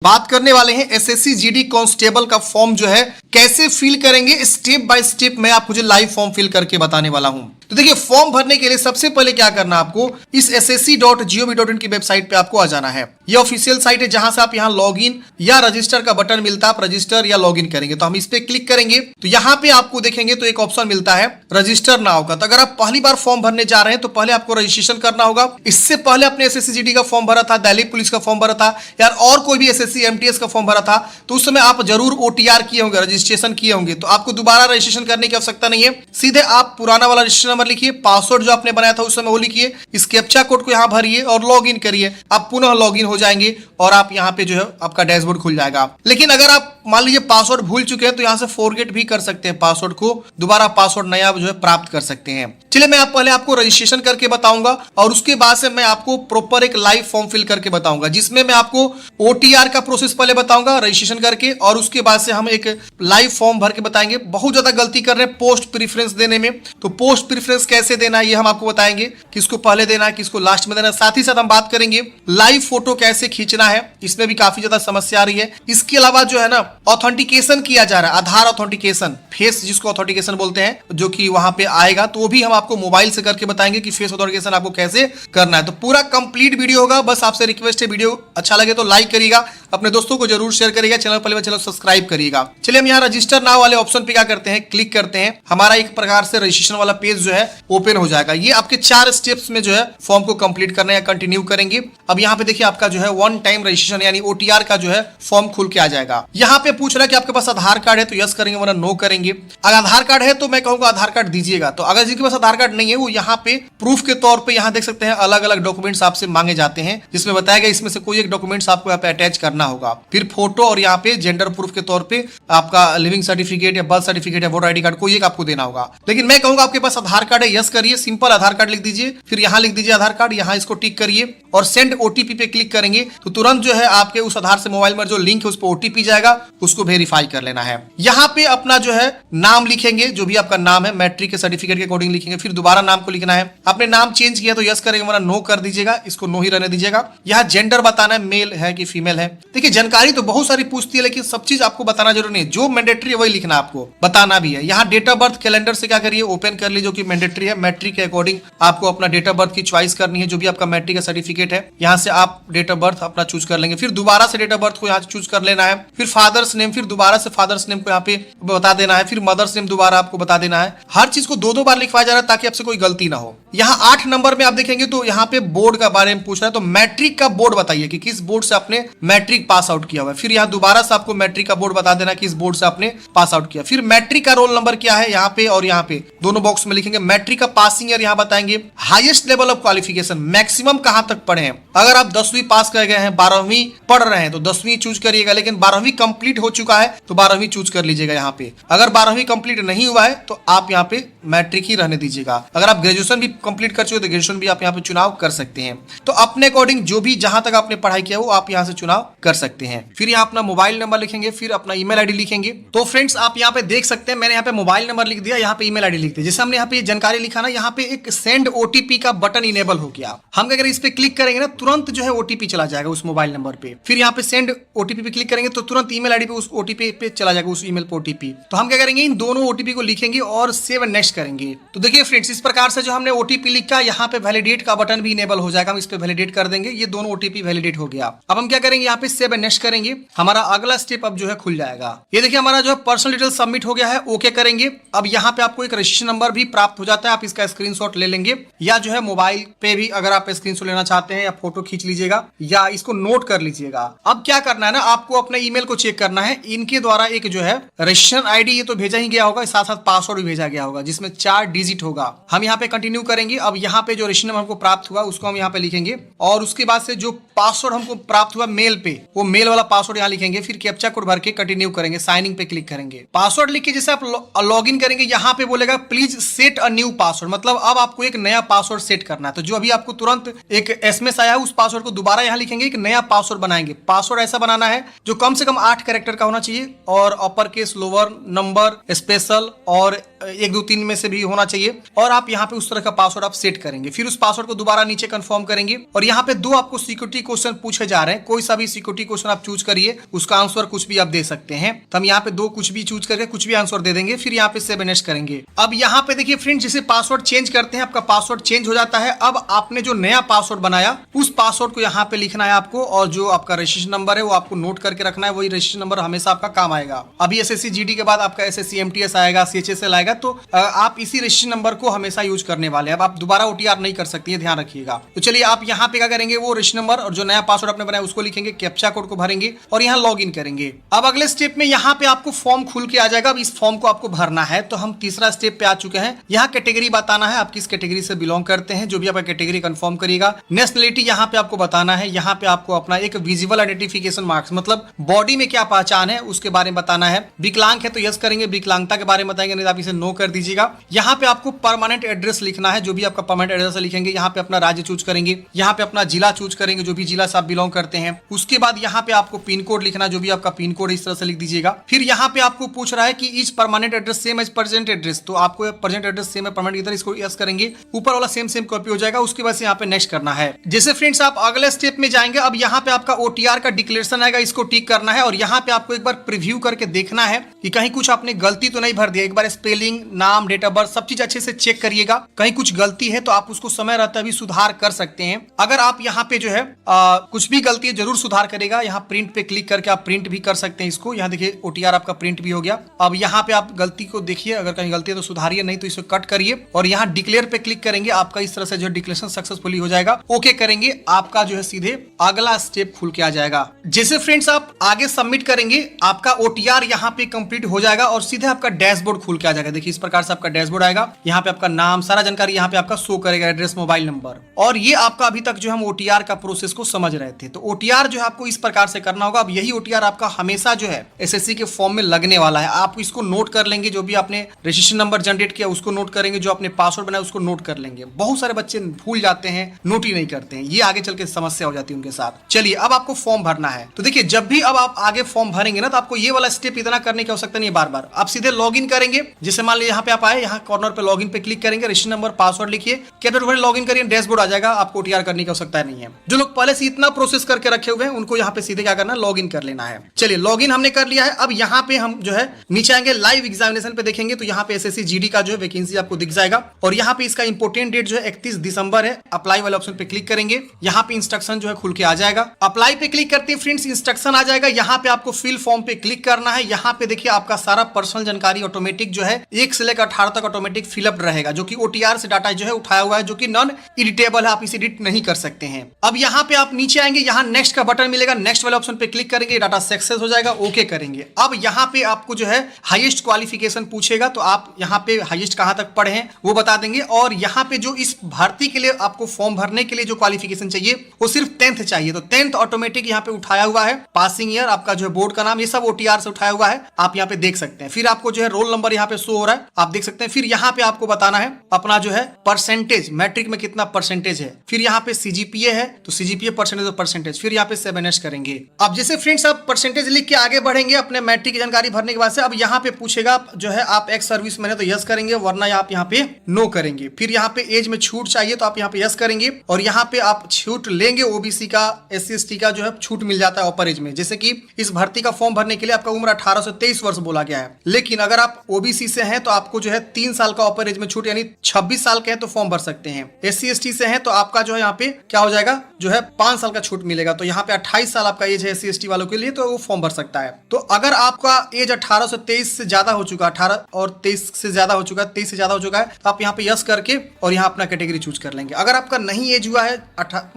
बात करने वाले हैं एसएससी जीडी कांस्टेबल का फॉर्म जो है कैसे फिल करेंगे, स्टेप बाय स्टेप मैं आपको जो लाइव फॉर्म फिल करके बताने वाला हूं। तो देखिए, फॉर्म भरने के लिए सबसे पहले क्या करना है, आपको इस ssc.gov.in की वेबसाइट पे आपको आ जाना है। ये ऑफिशियल साइट है जहां से आप यहां लॉगिन या रजिस्टर का बटन मिलता है, आप रजिस्टर या लॉगिन करेंगे तो हम इस पे क्लिक करेंगे तो यहाँ पे आपको देखेंगे तो एक ऑप्शन मिलता है रजिस्टर नाउ का। तो अगर आप पहली बार फॉर्म भरने जा रहे हैं तो पहले आपको रजिस्ट्रेशन करना होगा। इससे पहले आपने एसएससी जीडी का फॉर्म भरा था, दिल्ली पुलिस का फॉर्म भरा था यार और कोई भी एसएससी एमटीएस का फॉर्म भरा था तो उस समय आप जरूर ओटीआर किए होंगे, रजिस्ट्रेशन किए होंगे। तो आपको दोबारा रजिस्ट्रेशन करने की आवश्यकता नहीं है, सीधे आप पुराना वाला रजिस्ट्रेशन नंबर लिखिए, पासवर्ड जो आपने बनाया था उस समय वो लिखिए, इस कैप्चा कोड को यहाँ भरिए और लॉगिन करिए। आप पुनः लॉगिन हो जाएंगे और आप यहाँ पे जो है आपका डैशबोर्ड खुल जाएगा। लेकिन अगर आप मान लीजिए पासवर्ड भूल चुके हैं तो यहाँ से फॉरगेट भी कर सकते हैं, पासवर्ड को दोबारा पासवर्ड नया जो है प्राप्त कर सकते हैं। चलिए मैं आप पहले आपको रजिस्ट्रेशन करके बताऊंगा और उसके बाद से मैं आपको प्रॉपर एक लाइव फॉर्म फिल करके बताऊंगा, जिसमें मैं आपको ओटीआर का प्रोसेस पहले बताऊंगा रजिस्ट्रेशन करके और उसके बाद से हम एक लाइव फॉर्म भर के बताएंगे। बहुत ज्यादा गलती कर रहे हैं पोस्ट प्रेफरेंस देने में, तो पोस्ट प्रेफरेंस कैसे देना है ये हम आपको बताएंगे, किसको पहले देना है किसको लास्ट में देना है। साथ ही साथ हम बात करेंगे लाइव फोटो कैसे खींचना है, इसमें भी काफी ज्यादा समस्या आ रही है। इसके अलावा जो है ना ऑथेंटिकेशन किया जा रहा है, आधार ऑथेंटिकेशन, फेस जिसको ऑथेंटिकेशन बोलते हैं, जो कि वहां पे आएगा तो वो भी हम आपको मोबाइल से करके बताएंगे कि फेस ऑथेंटिकेशन आपको कैसे करना है। तो पूरा कंप्लीट वीडियो होगा। बस आपसे रिक्वेस्ट है वीडियो अच्छा लगे तो लाइक करिएगा, अपने दोस्तों को जरूर शेयर करिएगा, चैनल पहले चैनल सब्सक्राइब करिएगा। चलिए हम यहाँ रजिस्टर नाउ वाले ऑप्शन पे क्या करते हैं, क्लिक करते हैं। हमारा एक प्रकार से रजिस्ट्रेशन वाला पेज जो है ओपन हो जाएगा। ये आपके 4 स्टेप्स में जो है फॉर्म को कंप्लीट करना है, कंटिन्यू करेंगे। अब यहाँ पे देखिए आपका जो है वन टाइम रजिस्ट्रेशन यानी ओटीआर का जो है फॉर्म खुल के आ जाएगा। यहाँ पे पूछ रहा है कि आपके पास आधार कार्ड है तो यस करेंगे वरना नो करेंगे। अगर आधार कार्ड है तो मैं कहूंगा आधार कार्ड दीजिएगा। तो अगर जिनके पास आधार कार्ड नहीं है वो यहाँ पे प्रूफ के तौर पे यहाँ देख सकते हैं अलग अलग डॉक्यूमेंट्स आपसे मांगे जाते हैं, जिसमें बताया गया इसमें से कोई एक डॉक्यूमेंट्स आपको यहाँ पे अटैच करना होगा। फिर फोटो और यहाँ पे जेंडर प्रूफ के तौर पे आपका लिविंग सर्टिफिकेट या बर्थ सर्टिफिकेट या वोटर आईडी कार्ड कोई एक आपको देना होगा। लेकिन मैं कहूंगा आपके पास आधार कार्ड है यस करिए, सिंपल आधार कार्ड लिख दीजिए, फिर यहाँ लिख दीजिए आधार कार्ड, यहाँ इसको टिक करिए और सेंड ओटीपी पे क्लिक करेंगे तो तुरंत जो है आपके उस आधार से मोबाइल में जो लिंक है उस पर ओटीपी जाएगा, उसको वेरीफाई कर लेना है। यहाँ पे अपना जो है नाम लिखेंगे, जो भी आपका नाम है मैट्रिक के सर्टिफिकेट के अकॉर्डिंग लिखेंगे, फिर दोबारा नाम को लिखना है। आपने नाम चेंज किया तो यस करेंगे वरना नो कर दीजिएगा, इसको नो ही रहने दीजिएगा। यहाँ जेंडर बताना है मेल है कि फीमेल है। देखिए जानकारी तो बहुत सारी पूछती है लेकिन सब चीज आपको बताना जरूरी नहीं है, जो मैंडेटरी है वही लिखना आपको बताना भी है। यहाँ डेट ऑफ बर्थ कैलेंडर से क्या करिए ओपन कर लीजिए, जो कि मैंडेटरी है। मैट्रिक के अकॉर्डिंग आपको अपना डेट ऑफ बर्थ की चॉइस करनी है, जो भी आपका मैट्रिक का सर्टिफिकेट है यहाँ से आप डेट ऑफ बर्थ अपना चूज कर लेंगे। फिर दोबारा से डेट ऑफ बर्थ को यहाँ चूज कर लेना है। फिर फादर्स नेम, फिर दोबारा से फादर्स नेम को यहाँ पे बता देना है। फिर मदर्स नेम दोबारा आपको बता देना है। हर चीज को 2-2 बार लिखवाया जा रहा है ताकि आपसे कोई गलती ना हो। यहाँ 8 नंबर में आप देखेंगे तो यहाँ पे बोर्ड का बारे में पूछ रहा है, तो मैट्रिक का बोर्ड बताइए कि किस बोर्ड से आपने मैट्रिक पास आउट किया हुआ है। फिर यहाँ दोबारा से आपको मैट्रिक का बोर्ड बता देना किस बोर्ड से आपने पास आउट किया। फिर मैट्रिक का रोल नंबर क्या है यहाँ पे और यहाँ पे दोनों बॉक्स में लिखेंगे। मैट्रिक का पासिंग ईयर यहाँ बताएंगे। Highest level of qualification maximum कहां तक पढ़े हैं। अगर आप 10वीं पास कर गए हैं, 12वीं पढ़ रहे हैं तो 10वीं चूज करिएगा, लेकिन 12वीं कंप्लीट हो चुका है तो 12वीं चूज कर लीजिएगा। यहाँ पे अगर 12वीं कंप्लीट नहीं हुआ है तो आप यहाँ पे मैट्रिक ही रहने दीजिएगा। अगर आप ग्रेजुएशन भी कंप्लीट कर चुके तो ग्रेजुएशन भी आप यहाँ पे चुनाव कर सकते हैं। तो अपने अकॉर्डिंग जो भी जहां तक आपने पढ़ाई किया वो आप यहाँ से चुनाव कर सकते हैं। फिर यहाँ अपना मोबाइल नंबर लिखेंगे, फिर अपना ईमेल आईडी लिखेंगे। तो फ्रेंड्स आप यहाँ पे देख सकते हैं मैंने यहाँ पे मोबाइल नंबर लिख दिया, यहाँ पे ईमेल आईडी लिख दिया। जैसे हमने यहाँ पे जानकारी लिखा ना, यहाँ पे एक सेंड ओटीपी का बटन इनेबल हो गया। हम अगर इस पे क्लिक करेंगे ना तुरंत जो है ओटीपी चला जाएगा उस मोबाइल नंबर पे। फिर यहाँ पे सेंड ओटीपी पे क्लिक करेंगे तो तुरंत ईमेल आईडी पे उस ओटीपी पे चला जाएगा, उस ईमेल पे ओटीपी। तो हम क्या करेंगे इन दोनों ओटीपी को लिखेंगे और सेव नेक्स्ट करेंगे। तो देखिए फ्रेंड्स इस प्रकार से जो हमने ओटीपी लिखा यहाँ पे वैलिडेट का बटन भी इनेबल हो जाएगा। हम इस पे वैलिडेट कर देंगे, ये दोनों ओटीपी वैलिडेट हो गया। अब हम क्या करेंगे यहाँ पे सेव नेक्स्ट करेंगे। हमारा अगला स्टेप अब जो है खुल जाएगा। ये देखिए हमारा जो है पर्सनल डिटेल सबमिट हो गया है, ओके करेंगे। अब यहाँ पे आपको एक रजिस्ट्रेशन नंबर भी प्राप्त हो जाता है, आप इसका स्क्रीनशॉट ले लेंगे या जो है मोबाइल पे भी अगर आप स्क्रीनशॉट लेना चाहते हैं या फोटो खींच लीजिएगा या इसको नोट कर लीजिएगा। अब क्या करना है ना, आपको अपने ईमेल को चेक करना है। इनके द्वारा एक जो है रजिस्ट्रेशन आईडी ये तो भेजा ही गया होगा, साथ साथ पासवर्ड भी भेजा गया होगा जिसमें 4 डिजिट होगा। हम यहाँ पे कंटिन्यू करेंगे। अब यहाँ पे जो रजिस्ट्रेशन नंबर हमको प्राप्त हुआ उसको हम यहाँ पे लिखेंगे और उसके बाद से जो पासवर्ड हमको प्राप्त हुआ मेल पे वो मेल वाला पासवर्ड यहाँ लिखेंगे। फिर कैप्चा कोड भर के कंटिन्यू करेंगे, साइनिंग पे क्लिक करेंगे। पासवर्ड लिख के जैसे आप लॉगिन करेंगे यहाँ पे बोलेगा please set a new password, मतलब अब आपको एक नया पासवर्ड सेट करना है। तो जो अभी आपको तुरंत एक एसएमएस आया है उस पासवर्ड को दोबारा यहाँ लिखेंगे, एक नया पासवर्ड बनाएंगे। पासवर्ड ऐसा बनाना है जो कम से कम 8 कैरेक्टर का होना चाहिए और upper case lower number special और 1 2 3 में से भी होना चाहिए, और आप यहाँ पे उस तरह का पासवर्ड आप सेट करेंगे। फिर उस पासवर्ड को दोबारा नीचे कंफर्म करेंगे, और यहाँ पे 2 आपको सिक्योरिटी क्वेश्चन पूछे जा रहे हैं। कोई सा भी सिक्योरिटी क्वेश्चन आप चूज करिए, उसका आंसर कुछ भी आप दे सकते हैं। तो हम यहाँ पे 2 कुछ भी चूज करके कुछ भी आंसर दे देंगे, फिर यहाँ पे सेव नेक्स्ट करेंगे। अब यहाँ पे देखिए फ्रेंड्स, जैसे पासवर्ड चेंज करते हैं आपका पासवर्ड चेंज हो जाता है। अब आपने जो नया पासवर्ड बनाया उस पासवर्ड को यहाँ पे लिखना है आपको, और जो आपका रजिस्ट्रेशन नंबर है वो आपको नोट करके रखना है। वही रजिस्ट्रेशन नंबर हमेशा आपका काम आएगा। अभी एसएससी जीडी के बाद आपका एसएससी एमटीएस आएगा, सीएचएसएल आएगा, तो आप इसी रजिस्ट्रेशन नंबर को हमेशा यूज करने वाले हैं। अब आप दोबारा ओटीआर नहीं कर सकती है, ध्यान रखिएगा। तो चलिए आप यहाँ पे क्या करेंगे, वो रजिस्ट्रेशन नंबर और जो नया पासवर्ड आपने बनाया उसको लिखेंगे, कैप्चा कोड को भरेंगे और यहाँ लॉग इन करेंगे। अब अगले स्टेप में यहाँ पे आपको फॉर्म खुल के आ जाएगा। अब इस फॉर्म को आपको भरना है। तो हम तीसरा स्टेप पे आ चुके हैं। यहाँ कैटेगरी बताना है, आप किस कैटेगरी से बिलोंग करते हैं, जो भी आपका कैटेगरी कंफर्म करिएगा। नेशनलिटी यहाँ पे आपको बताना है। यहाँ पे आपको अपना एक विजुअल आइडेंटिफिकेशन मार्क्स, मतलब बॉडी में क्या पहचान है उसके बारे में बताना है। विकलांग है तो यस करेंगे, विकलांगता के बारे में बताएंगे, नहीं तो आप इसे नो कर दीजिएगा। यहाँ पे आपको परमानेंट एड्रेस लिखना है, जो भी आपका परमानेंट एड्रेस लिखेंगे। यहाँ पे अपना राज्य चूज करेंगे, यहाँ पे अपना जिला चूज करेंगे, जो भी जिला से आप बिलोंग करते हैं। उसके बाद यहाँ पे आपको पिन कोड लिखना, जो भी आपका पिन कोड इस तरह से लिख दीजिएगा। फिर यहाँ पे आपको पूछ रहा है कि is permanent address same as present address, तो आपको प्रेजेंट एड्रेस सेम है परमानेंट की तरह, इसको यस करेंगे। ऊपर वाला सेम सेम कॉपी हो जाएगा। उसके बाद से यहाँ पे नेक्स्ट करना है। जैसे फ्रेंड्स आप अगले स्टेप में जाएंगे, अब यहाँ पे आपका ओटीआर का डिक्लेरेशन आएगा, इसको टिक करना है। और यहाँ पे आपको एक बार प्रीव्यू करके देखना है कि कहीं कुछ आपने गलती तो नहीं भर दिया। एक बार स्पेलिंग, नाम, डेट ऑफ बर्थ सब चीज अच्छे से चेक करिएगा। कहीं कुछ गलती है तो आप उसको समय रहते हुए सुधार कर सकते हैं। अगर आप यहाँ पे जो है कुछ भी गलती है जरूर सुधार करेगा। यहाँ प्रिंट पे क्लिक करके आप प्रिंट भी कर सकते हैं इसको। यहाँ देखिए ओटीआर आपका प्रिंट भी हो गया। अब यहाँ पे आप गलती को देखिए, अगर कहीं गलती है तो सुधारिए, नहीं तो इसे कट करिए और यहाँ डिक्लेयर पे क्लिक करेंगे। आपका इस तरह से जो डिक्लेरेशन सक्सेसफुली हो जाएगा। ओके करेंगे, आपका जो है सीधे अगला स्टेप खुल के आ जाएगा। जैसे फ्रेंड्स आप आगे सबमिट करेंगे, आपका ओटीआर यहाँ पे कंप्लीट हो जाएगा और सीधे आपका डैशबोर्ड खुल के आ जाएगा। देखिए इस प्रकार से आपका डैशबोर्ड आएगा। यहाँ पे आपका नाम, सारा जानकारी यहाँ पे आपका शो करेगा, एड्रेस, मोबाइल नंबर। और ये आपका अभी तक जो हम ओटीआर का प्रोसेस को समझ रहे थे। तो ओटीआर जो है आपको इस प्रकार से करना होगा। अब यही ओटीआर आपका हमेशा जो है एसएससी के फॉर्म में लगने वाला है। आप इसको नोट कर लेंगे, जो भी आपने रजिस्ट्रेशन नंबर जनरेट किया उसको नोट करेंगे, जो आपने पासवर्ड बनाया उसको नोट कर लेंगे। बहुत सारे बच्चे भूल जाते हैं, नोट ही नहीं करते हैं, ये आगे चल के समस्या हो जाती है उनके साथ। चलिए अब आपको फॉर्म भरना है। तो देखिए जब भी अब आप आगे फॉर्म भरेंगे ना, तो आपको ये वाला स्टेप इतना करने की आवश्यकता नहीं है बार बार। आप सीधे लॉग इन करेंगे। जैसे मान लीजिए यहाँ पे आप आए, यहाँ कॉर्नर पे लॉग इन पे क्लिक करेंगे, रजिस्ट्रेशन नंबर, पासवर्ड लिखिए, कैपिटल लॉग इन करिए, डैशबोर्ड आ जाएगा। आपको ओटीआर करने की आवश्यकता नहीं है। जो लोग पहले से इतना प्रोसेस करके रखे हुए हैं उनको यहाँ पे सीधे क्या करना है, लॉग इन कर लेना है। चलिए लॉग इन हमने कर लिया है। अब यहाँ पे हम जो है नीचे आएंगे, लाइव एग्जामिनेशन पे देखेंगे तो यहाँ पे एसएससी जीडी का जो है वैकेंसी आपको दिख जाएगा। और यहाँ पे इसका इंपोर्टेंट डेट जो है 31 दिसंबर है। अप्लाई वाले ऑप्शन पे क्लिक करेंगे, यहाँ पे इंस्ट्रक्शन जो है खुल के आ जाएगा। अप्लाई पे क्लिक करते हैं फ्रेंड्स, इंस्ट्रक्शन आ जाएगा। यहाँ पे आपको फिल फॉर्म पे क्लिक करना है। यहाँ पे देखिए आपका सारा पर्सनल जानकारी ऑटोमेटिक जो है 1 से लेकर 18 तक ऑटोमेटिक फिलअप रहेगा, जो कि ओटीआर से डाटा जो है उठाया हुआ है, जो कि नॉन एडिटेबल है, आप इसे एडिट नहीं कर सकते हैं। अब यहाँ पे आप नीचे आएंगे, यहाँ नेक्स्ट का बटन मिलेगा, नेक्स्ट वाले ऑप्शन पे क्लिक करेंगे, डाटा सक्सेस हो जाएगा, ओके करेंगे। अब यहाँ पे आपको जो है हाईएस्ट क्वालिफिकेशन पूछेगा, तो आप यहाँ पे हाईएस्ट कहाँ तक पढ़े हैं वो बता देंगे। और यहाँ पे जो इस भर्ती के लिए आपको फॉर्म भरने के लिए जो क्वालिफिकेशन चाहिए वो सिर्फ 10th चाहिए। तो 10th ऑटोमेटिक यहाँ पे उठाया हुआ है, पासिंग ईयर, आपका जो है बोर्ड का नाम, ये सब ओटीआर से उठाया हुआ है, आप यहाँ पे देख सकते हैं। फिर आपको जो है रोल नंबर यहाँ पे शो हो रहा है, आप देख सकते हैं। फिर यहाँ पे आपको बताना है अपना जो है परसेंटेज, मैट्रिक में कितना परसेंटेज है। फिर यहाँ पे सीजीपीए है तो सीजीपीए परसेंटेज और परसेंटेज, फिर यहाँ पे 7S करेंगे। अब जैसे फ्रेंड्स आप परसेंटेज लिख के आगे बढ़ेंगे अपने मैट्रिक की जानकारी भरने के बाद से, अब यहाँ पे पूछेगा जो है आप एक्स सर्विस मैन है तो यस करेंगे, वरना आप यहाँ पे नो करेंगे। फिर यहाँ पे एज में छूट चाहिए तो आप यहाँ पे यस करेंगे। और यहाँ पे आप छूट लेंगे, ओबीसी का, SC ST का जो है छूट मिल जाता है अपर एज में। जैसे कि इस भर्ती का फॉर्म भरने के लिए आपका उम्र 18 से 23 वर्ष बोला गया है, लेकिन अगर आप ओबीसी से हैं तो आपको जो है 3 साल का अपर एज में छूट, यानी 26 साल के हैं तो फॉर्म भर सकते हैं। SC ST से हैं तो आपका जो है यहाँ पे क्या हो जाएगा, जो है 5 साल का छूट मिलेगा। तो यहाँ पे 28 साल आपका एज है SC ST वालों के लिए, तो वो फॉर्म भर सकता है। तो अगर आपका एज 18 से 23 से ज्यादा हो चुका, 18 और 23 से ज्यादा हो चुका है, 23 से ज्यादा हो चुका है, तो आप यहाँ पे यस करके और यहाँ अपना कैटेगरी चूज कर लेंगे। अगर आपका नहीं एज हुआ है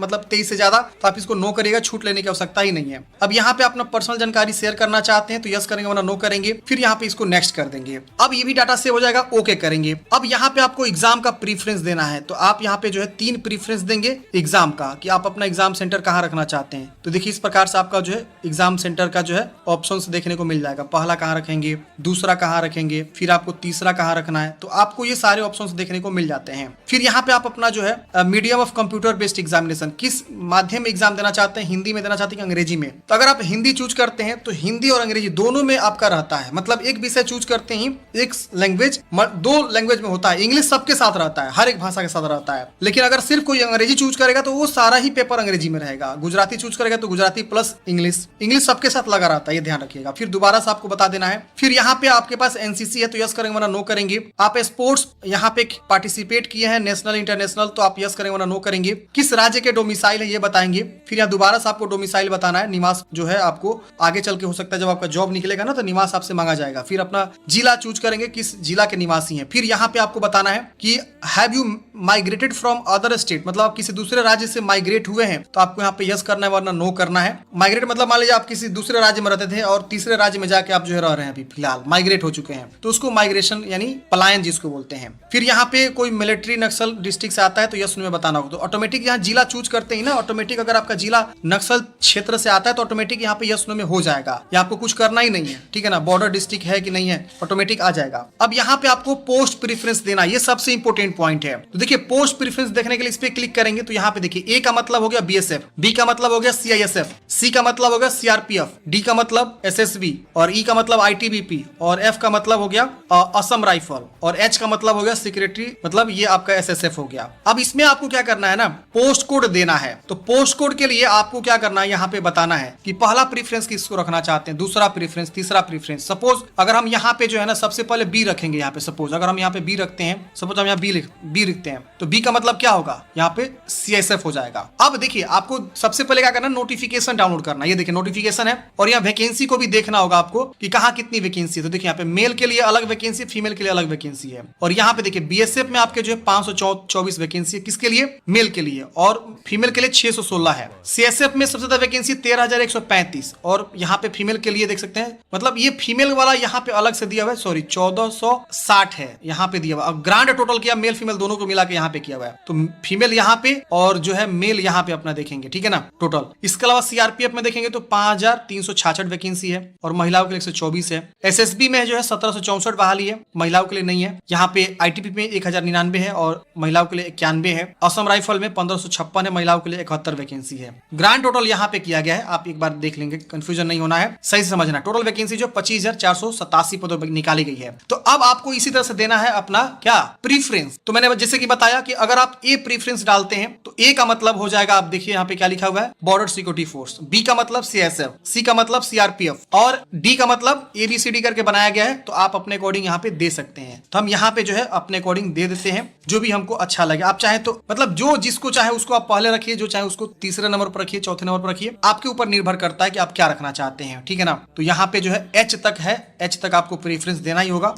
मतलब 23 से ज्यादा, तो आप इसको नो करिएगा, छूट लेने की आवश्यकता ही नहीं है। अब यहाँ पे अपना पर्सनल जानकारी शेयर करना चाहते हैं तो यस करेंगे, वरना नो करेंगे। फिर यहाँ पे इसको नेक्स्ट कर देंगे। अब ये भी डाटा सेव हो जाएगा, ओके करेंगे। अब यहाँ पे आपको एग्जाम का प्रीफरेंस देना है, तो आप यहाँ पे जो है 3 प्रीफरेंस देंगे एग्जाम का, कि आप अपना एग्जाम सेंटर कहाँ रखना चाहते हैं। तो देखिए इस प्रकार से आपका जो है एग्जाम सेंटर का जो है ऑप्शंस देखने को मिल जाएगा। पहला कहाँ रखेंगे, दूसरा कहाँ रखेंगे, फिर आपको तीसरा कहाँ रखना है, तो आपको ये सारे ऑप्शंस देखने को मिल जाते हैं। फिर यहाँ पे आप अपना जो है medium of computer based examination, किस माध्यम में एग्जाम देना चाहते हैं, हिंदी में देना चाहते हैं कि अंग्रेजी में। तो अगर आप हिंदी चूज करते हैं तो हिंदी और अंग्रेजी दोनों में आपका रहता आता है, मतलब एक विषय चूज करते ही एक लैंग्वेज 2 लैंग्वेज में होता है। इंग्लिश सबके साथ रहता है, हर एक भाषा के साथ रहता है, लेकिन अगर सिर्फ कोई अंग्रेजी चूज करेगा तो वो सारा ही पेपर अंग्रेजी में रहेगा। गुजराती चूज करेगा तो गुजराती प्लस इंग्लिश, इंग्लिश सबके साथ लगा रहता है, ये ध्यान रखिएगा। फिर दोबारा से आपको बता देना है। फिर यहाँ पे आपके पास एनसीसी है तो यस करेंगे वरना नो करेंगे। आप स्पोर्ट्स यहाँ पे पार्टिसिपेट किए हैं, नेशनल इंटरनेशनल, तो आप यस करेंगे वरना नो करेंगे। किस राज्य के डोमिसाइल है ये बताएंगे। फिर यहाँ दोबारा से आपको डोमिसाइल बताना है, निवास जो है आपको आगे चल के हो सकता है जब आपका जॉब निकलेगा ना तो निवास आपसे मांगा जाएगा। फिर अपना जिला चूज करेंगे, किस जिला के निवासी हैं। फिर यहाँ पे आपको बताना है कि have you migrated from other state, मतलब आप किसी दूसरे राज्य से माइग्रेट हुए हैं तो आपको यहाँ पे यस करना है वरना नो करना है। माइग्रेट मतलब मान लीजिए आप किसी दूसरे राज्य में रहते थे और तीसरे राज्य में जाके आप जो है रह रहे हैं, अभी फिलहाल माइग्रेट हो चुके हैं तो उसको माइग्रेशन यानी पलायन जिसको बोलते हैं। फिर यहाँ पे कोई मिलिट्री नक्सल डिस्ट्रिक्ट से आता है तो यस में बताना होगा। तो ऑटोमेटिक यहाँ जिला चूज करते ही ना, ऑटोमेटिक अगर आपका जिला नक्सल क्षेत्र से आता है तो ऑटोमेटिक यहाँ पे यस में हो जाएगा, या आपको कुछ करना ही नहीं है, ठीक है ना। बॉर्डर डिस्ट्रिक्ट है कि नहीं है, ऑटोमेटिक आ जाएगा। अब यहाँ पे आपको पोस्ट प्रेफरेंस देना, ये सबसे इंपॉर्टेंट पॉइंट है। तो देखिए पोस्ट प्रेफरेंस देखने के लिए इस पे क्लिक करेंगे तो यहाँ पे देखिए ए का मतलब हो गया बीएसएफ, बी का मतलब हो गया सीआईएसएफ, सी का मतलब हो गया सीआरपीएफ, डी का मतलब एसएसबी, और ई का मतलब आईटीबीपी, और एफ का मतलब हो गया असम राइफल, और एच का मतलब हो गया सेक्रेटरी, मतलब ये आपका एसएसएफ हो गया। अब इसमें आपको क्या करना है ना, पोस्ट कोड देना है। तो पोस्ट कोड के लिए आपको क्या करना है, यहाँ पे बताना है कि पहला प्रेफरेंस किसको रखना चाहते हैं, दूसरा प्रेफरेंस, तीसरा प्रेफरेंस। सपोज अगर हम यहाँ पे जो है ना सबसे पहले बी रखेंगे, यहाँ पे सपोज अगर हम यहाँ पे बी रखते हैं, सपोज हम यहाँ बी लिखते हैं तो बी का मतलब क्या होगा, यहाँ पे सीएसएफ हो जाएगा। अब देखिए आपको सबसे पहले क्या करना है, नोटिफिकेशन डाउनलोड करना है। ये देखिए नोटिफिकेशन है, और यहाँ वैकेंसी को भी देखना होगा आपको कि कहाँ कितनी वैकेंसी है। तो देखिए यहाँ पे मेल के लिए अलग वैकेंसी, फीमेल के लिए अलग वैकेंसी है। और यहाँ पे देखिए बीएसएफ में आपके जो है 524 वैकेंसी है, किसके लिए, मेल के लिए, और फीमेल के लिए 616 है। सीएसएफ में सबसे ज्यादा वैकेंसी 13,135, और यहाँ पे फीमेल के लिए देख सकते हैं, मतलब ये फीमेल वाला यहाँ पे अलग से दिया हुआ है, सॉरी 1460 है यहाँ पे दिया हुआ। अब ग्रांड टोटल किया मेल फीमेल दोनों को मिला के यहाँ पे किया हुआ है, तो फीमेल यहाँ पे और जो है मेल यहाँ पे अपना देखेंगे, ठीक है ना टोटल। इसके अलावा सीआरपीएफ में देखेंगे तो 5,366 वैकेंसी है और महिलाओं के लिए 124 है। एसएसबी में जो है 1764 बहाली है, महिलाओं के लिए नहीं है। यहाँ पे आईटीपी में 1099 है और महिलाओं के लिए 91 है। असम राइफल में 1556 है, महिलाओं के लिए 71 वैकेंसी है। ग्रांड टोटल यहाँ पे किया गया है, आप एक बार देख लेंगे, कंफ्यूजन नहीं होना है, सही से समझना। टोटल वैकेंसी जो 25,487 पदों पर निकाली गई है। तो अब आपको इसी तरह से देना है अपना क्या, प्रीफरेंस। तो मैंने जैसे कि बताया कि अगर आप ए प्रीफरेंस डालते हैं तो ए का मतलब हो जाएगा, आप देखिए यहाँ पे क्या लिखा हुआ है, बॉर्डर सिक्योरिटी फोर्स, बी का मतलब सीएसएफ, सी का मतलब सीआरपीएफ, और डी का मतलब एबीसीडी करके बनाया गया है। तो आप अपने अकॉर्डिंग यहाँ पे दे सकते हैं। तो हम यहाँ पे जो है अपने अकॉर्डिंग दे देते हैं, जो भी हमको अच्छा लगे। आप चाहे तो मतलब जो जिसको चाहे उसको आप पहले रखिए, जो चाहे उसको तीसरे नंबर पर रखिए, चौथे नंबर पर रखिए, आपके ऊपर निर्भर करता है कि आप क्या रखना चाहते हैं, ठीक है ना। तो यहाँ पे जो है एच तक है, एच तक आपको प्रेफरेंस देना ही होगा।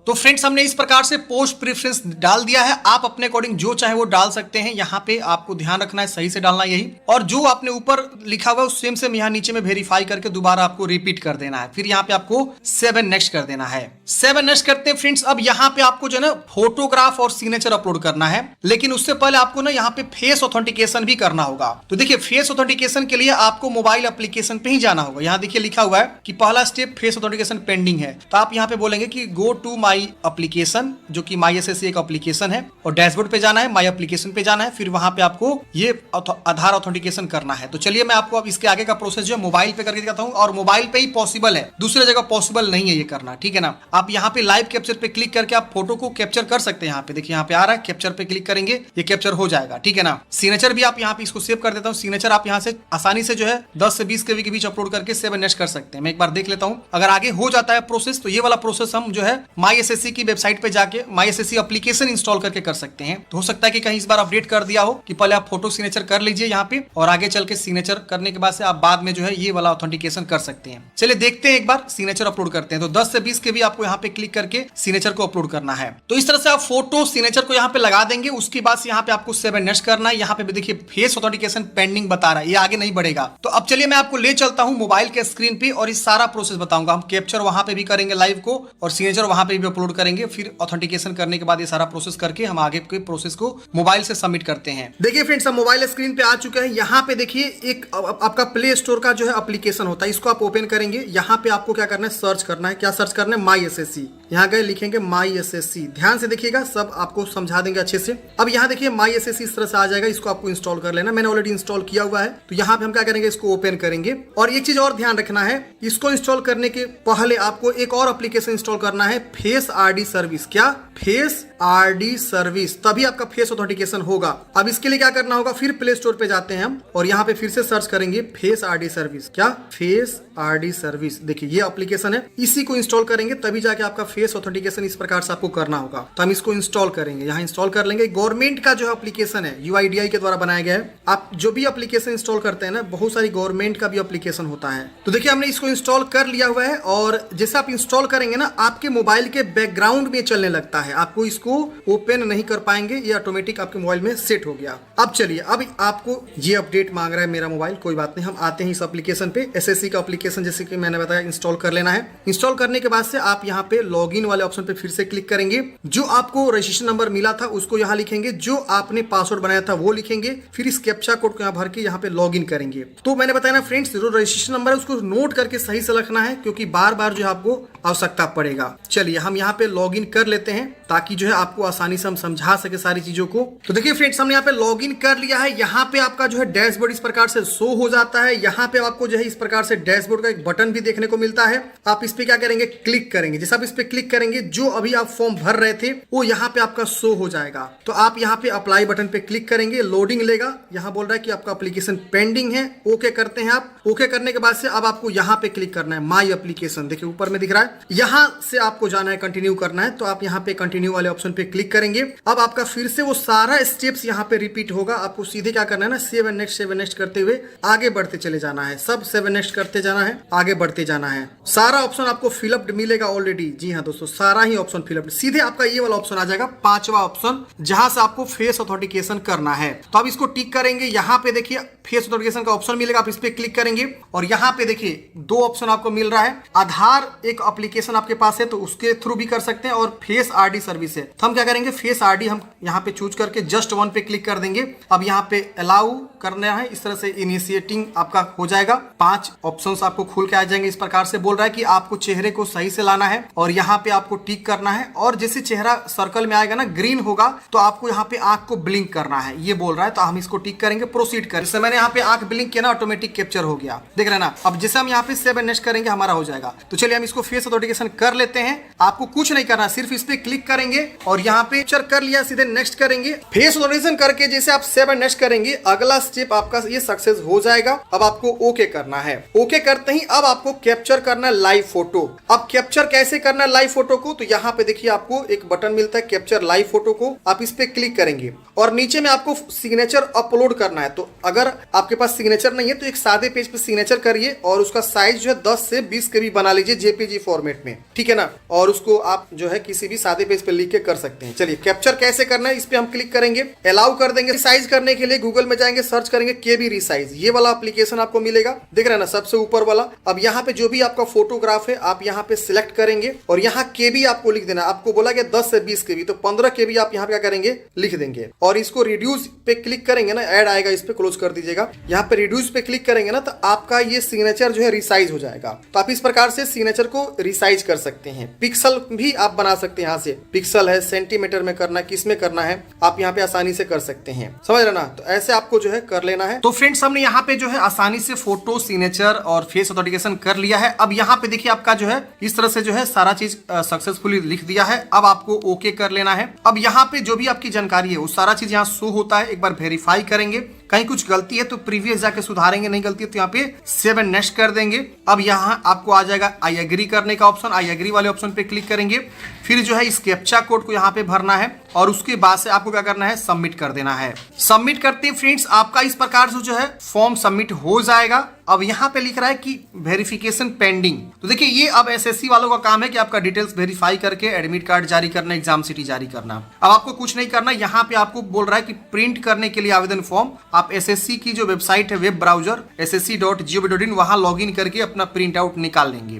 तो फ्रेंड्स हमने इस प्रकार से पोस्ट प्रेफरेंस डाल दिया है, आप अपने अकॉर्डिंग जो चाहे वो डाल सकते हैं। यहाँ पे आपको ध्यान रखना है, सही से डालना यही, और जो आपने ऊपर लिखा हुआ है सेम सेम यहाँ नीचे में वेरीफाई करके दोबारा आपको रिपीट कर देना है। फिर यहाँ पे आपको 7 नेक्स्ट कर देना है। 7 नेक्स्ट करते हैं फ्रेंड्स। अब यहाँ पे आपको जो है ना फोटोग्राफ और सिग्नेचर अपलोड करना है, लेकिन उससे पहले आपको ना यहाँ पे फेस ऑथेंटिकेशन भी करना होगा। तो देखिए फेस ऑथेंटिकेशन के लिए आपको मोबाइल एप्लीकेशन पे ही जाना होगा। यहाँ देखिए लिखा हुआ है कि पहला स्टेप फेस ऑथेंटिकेशन पेंडिंग है, तो आप यहाँ पे बोलेंगे कि गो टू माई एप्लीकेशन, जो कि माई एसएससी एक एप्लीकेशन है, और डैशबोर्ड पे जाना है, माई एप्लीकेशन पे जाना है, फिर वहां पे आपको ये आधार ऑथेंटिकेशन करना है। तो चलिए मैं आपको अब इसके आगे का प्रोसेस जो है मोबाइल पे करके दिखाता हूँ, और मोबाइल पे ही पॉसिबल है, दूसरी जगह पॉसिबल नहीं है ये करना, ठीक है ना। आप यहाँ पे लाइव कैप्चर पे क्लिक करके आप फोटो को कैप्चर कर सकते हैं। यहाँ पे देखिए यहाँ पे आ रहा है, कैप्चर पे क्लिक करेंगे, ये कैप्चर हो जाएगा, ठीक है ना। सिग्नेचर भी आप यहाँ पे इसको सेव कर देता हूँ। सिग्नेचर आप यहाँ से आसानी से जो है 10 से 20 KB के बीच अपलोड करके 7 नेक्स्ट कर सकते हैं। मैं एक बार देख लेता हूँ, अगर आगे हो जाता है प्रोसेस तो ये वाला प्रोसेस हम जो है माई एसएससी की वेबसाइट पे जाके माई एसएससी एप्लीकेशन इंस्टॉल करके कर सकते हैं। तो हो सकता है कि कहीं इस बार अपडेट कर दिया हो कि पहले आप फोटो सिग्नेचर कर लीजिए यहाँ पे, और आगे चल के सिग्नेचर करने के बाद से आप बाद में जो है ये वाला ऑथेंटिकेशन कर सकते हैं। चलिए देखते हैं, एक बार सिग्नेचर अपलोड करते हैं। तो 10 से 20 KB आपको यहाँ पे क्लिक करके सिग्नेचर को अपलोड करना है। तो इस तरह से आप फोटो सिग्नेचर को यहाँ पे लगा देंगे। उसके बाद यहाँ पे आपको 7 नेक्स्ट करना है। यहाँ पे भी देखिए फेस ऑथेंटिकेशन पेंडिंग बता रहा है, ये आगे नहीं बढ़ेगा। तो अब चलिए मैं आपको ले चलता हूँ मोबाइल के स्क्रीन पे और इस सारा प्रोसेस बताऊंगा। हम कैप्चर वहां पे भी करेंगे लाइव को, और सिग्नेचर वहां पे भी अपलोड करेंगे। फिर ऑथेंटिकेशन करने के बाद ये सारा प्रोसेस करके हम आगे के प्रोसेस को मोबाइल से सबमिट करते हैं। देखिए फ्रेंड्स हम मोबाइल स्क्रीन पे आ चुके हैं। यहाँ पे देखिए एक आपका प्ले स्टोर का जो है एप्लीकेशन होता है, इसको आप ओपन करेंगे। यहाँ पे आपको क्या करना है, सर्च करना है। क्या सर्च करना है, माई एसएससी। यहाँ गए लिखेंगे माई एसएससी। ध्यान से देखिएगा, सब आपको समझा देंगे अच्छे से। अब यहाँ देखिए माई एसएससी इस तरह से आ जाएगा, इसको आपको इंस्टॉल कर लेना। मैंने ऑलरेडी इंस्टॉल किया हुआ है, तो यहाँ पे हम क्या करेंगे, इसको ओपन करेंगे। और एक चीज और ध्यान रखना है, इसको इंस्टॉल करने के पहले आपको एक और एप्लीकेशन इंस्टॉल करना है, फेस आरडी सर्विस। क्या? फेस आरडी सर्विस, तभी आपका फेस ऑथेंटिकेशन होगा। अब इसके लिए क्या करना होगा, फिर प्ले स्टोर पे जाते हैं हम और यहाँ पे फिर से सर्च करेंगे फेस आरडी सर्विस। क्या? Face RD service. देखिए ये एप्लीकेशन है, इसी को इंस्टॉल करेंगे तभी जाके आपका फेस ऑथेंटिकेशन इस प्रकार से आपको करना होगा। तो हम इसको इंस्टॉल करेंगे, यहाँ इंस्टॉल कर लेंगे। गवर्नमेंट का जो एप्लीकेशन है, यूआईडीआई के द्वारा बनाया गया है। आप जो भी एप्लीकेशन इंस्टॉल करते हैं ना, बहुत सारी गवर्नमेंट का भी एप्लीकेशन होता है। तो देखिए हमने इसको इंस्टॉल कर लिया हुआ है, और जैसे आप इंस्टॉल करेंगे ना, आपके मोबाइल के बैकग्राउंड में चलने लगता है, आपको इसको ओपन नहीं कर पाएंगे, ये ऑटोमेटिक आपके मोबाइल में सेट हो गया। अब चलिए, अब आपको ये अपडेट मांग रहा है मेरा मोबाइल, कोई बात नहीं, हम आते हैं इस एप्लीकेशन पे। एसएससी का एप्लीकेशन जैसे कि मैंने बताया इंस्टॉल कर लेना है। इंस्टॉल करने के बाद से आप यहाँ पे लॉगिन वाले ऑप्शन पे फिर से क्लिक करेंगे। जो आपको रजिस्ट्रेशन नंबर मिला था उसको यहाँ लिखेंगे, जो आपने पासवर्ड बनाया था वो लिखेंगे, फिर इस कैप्चा कोड को यहाँ भर के यहाँ पे लॉगिन करेंगे। तो मैंने बताया ना फ्रेंड्स, जो रजिस्ट्रेशन नंबर है उसको नोट करके सही से रखना है, क्योंकि बार बार जो है आपको आवश्यकता पड़ेगा। चलिए हम यहाँ पे लॉगिन कर लेते हैं, ताकि जो है आपको आसानी से हम समझा सके सारी चीजों को। तो देखिए फ्रेंड्स, हमने यहाँ पे लॉगिन कर लिया है। यहाँ पे आपका जो है डैशबोर्ड इस प्रकार से शो हो जाता है। यहाँ पे आपको जो है इस प्रकार से डैशबोर्ड का एक बटन भी देखने को मिलता है। आप इस पे क्या करेंगे, क्लिक करेंगे। जैसे आप इस पे क्लिक करेंगे, जो अभी आप फॉर्म भर रहे थे वो यहाँ पे आपका शो हो जाएगा। तो आप यहाँ पे अप्लाई बटन पे क्लिक करेंगे, लोडिंग लेगा। यहाँ बोल रहा है कि आपका एप्लीकेशन पेंडिंग है, ओके करते हैं आप। ओके करने के बाद से अब आपको यहाँ पे क्लिक करना है, माई एप्लीकेशन। देखिए ऊपर में दिख रहा है, यहाँ से आपको जाना है, कंटिन्यू करना है। तो आप यहाँ पे कंटिन्यू वाले ऑप्शन पे क्लिक करेंगे। अब आपका फिर से वो सारा स्टेप्स यहाँ पे रिपीट होगा। आपको सीधे क्या करना है ना, सेव एंड नेक्स्ट करते हुए आगे बढ़ते चले जाना है। सब सेव एंड नेक्स्ट करते जाना है, आगे बढ़ते जाना है। सारा ऑप्शन आपको फिलअप मिलेगा ऑलरेडी। जी हाँ दोस्तों, सारा ही ऑप्शन फिलअप। सीधे आपका ये वाला ऑप्शन आ जाएगा, पांचवा ऑप्शन, जहां से आपको फेस ऑथेंटिकेशन करना है। तो आप इसको टिक करेंगे। यहाँ पे देखिए फेस ऑथेंटिकेशन का ऑप्शन मिलेगा, आप इस पे क्लिक करेंगे और यहाँ पे देखिए दो ऑप्शन आपको मिल रहा है। आधार एक एप्लीकेशन आपके पास है तो उसके थ्रू भी कर सकते हैं, और फेस आरडी सर्विस है। तो हम क्या करेंगे, फेस आरडी हम यहाँ पे चूज करके जस्ट वन पे क्लिक कर देंगे। अब यहाँ पे अलाउ करना है, इस तरह से इनिशिएटिंग आपका हो जाएगा। 5 ऑप्शंस आपको खुल के आ जाएंगे। इस प्रकार से बोल रहा है कि आपको चेहरे को सही से लाना है और यहाँ पे आपको टिक करना है, और जैसे चेहरा सर्कल में आएगा ना, ग्रीन होगा, तो आपको यहाँ पे आंख को ब्लिंक करना है, ये बोल रहा है। तो हम इसको टिक करेंगे, प्रोसीड कर। जैसे मैंने यहाँ पे आंख ब्लिंक किया ना, ऑटोमेटिक कैप्चर हो गया, देख रहे ना। अब जैसे हम यहाँ पे सेव एंड नेक्स्ट करेंगे, हमारा हो जाएगा। तो चलिए हम इसको फेस ऑथेंटिकेशन कर लेते हैं। आपको कुछ नहीं करना, सिर्फ इस पे क्लिक करेंगे और यहाँ पे कैप्चर कर लिया, सीधे नेक्स्ट करेंगे। फेस ऑथेंटिकेशन करके जैसे आप सेव एंड नेक्स्ट करेंगे, अगला स्टेप आपका ये सक्सेस हो जाएगा। अब आपको ओके करना है। ओके करते ही अब आपको कैप्चर करना है लाइव फोटो। अब कैप्चर कैसे करना है लाइव फोटो को, तो यहाँ पे देखिए आपको एक बटन मिलता है कैप्चर लाइव फोटो को। आप इस पे क्लिक करेंगे और नीचे में आपको सिग्नेचर अपलोड करना है। तो अगर आपके पास सिग्नेचर नहीं है तो एक सादे पेज पे सिग्नेचर करिए और उसका साइज जो है 10 से 20 KB बना लीजिए, जेपीजी फॉर्मेट में, ठीक है ना। और उसको आप जो है किसी भी सादे पेज पे लिख के कर सकते हैं। चलिए कैप्चर कैसे करना है, इस पे हम क्लिक करेंगे, अलाउ कर देंगे। साइज करने के लिए गूगल में जाएंगे, सर्च करेंगे KB रिसाइज, ये वाला एप्लीकेशन आपको मिलेगा, देख रहे हैं ना, सबसे ऊपर वाला। अब यहाँ पे जो भी आपका फोटोग्राफ है आप यहाँ पे सिलेक्ट करेंगे और यहाँ KB आपको लिख देना। आपको बोला गया 10 से 20 KB, तो 15 KB आप यहाँ पे क्या करेंगे, लिख देंगे। और इसको रिड्यूस पे क्लिक करेंगे ना, ऐड आएगा, इस पे क्लोज कर दीजिएगा। यहाँ पे रिड्यूस पे क्लिक करेंगे ना, तो आपका ये सिग्नेचर जो है रिसाइज हो जाएगा। तो आप इस प्रकार से सिग्नेचर को रिसाइज कर सकते हैं। पिक्सल भी आप बना सकते हैं, यहाँ से पिक्सल है, सेंटीमीटर में करना, किस में करना है, आप यहाँ पे आसानी से कर सकते हैं, समझ रहे ना। तो ऐसे आपको जो है कर लेना है। तो फ्रेंड्स हमने यहाँ पे जो है आसानी से फोटो, सिग्नेचर और फेस ऑथेंटिकेशन कर लिया है। अब यहाँ पे देखिए आपका जो है इस तरह से जो है सारा चीज सक्सेसफुली लिख दिया है। अब आपको ओके कर लेना है। अब यहाँ पे जो भी आपकी जानकारी है वो सारा चीज यहाँ शो होता है। एक बार वेरीफाई करेंगे, कहीं कुछ गलती है तो प्रीवियस जाके सुधारेंगे, नहीं गलती है तो यहाँ पे सेव एंड नेक्स्ट कर देंगे। अब यहाँ आपको आ जाएगा आई एग्री करने का ऑप्शन, आई एग्री वाले ऑप्शन पे क्लिक करेंगे। फिर जो है इस कैप्चा कोड को यहाँ पे भरना है और उसके बाद से आपको क्या करना है, सबमिट कर देना है। सबमिट करते हैं फ्रेंड्स, आपका इस प्रकार से जो है फॉर्म सबमिट हो जाएगा। अब यहाँ पे लिख रहा है कि वेरिफिकेशन पेंडिंग। तो देखिए ये अब एसएससी वालों का काम है कि आपका डिटेल्स वेरीफाई करके एडमिट कार्ड जारी करना, एग्जाम सिटी जारी करना। अब आपको कुछ नहीं करना, यहाँ पे आपको बोल रहा है कि प्रिंट करने के लिए आवेदन फॉर्म आप एसएससी की जो वेबसाइट है, वेब ब्राउजर ssc.gov.in, वहां लॉगिन करके अपना प्रिंट आउट निकाल लेंगे।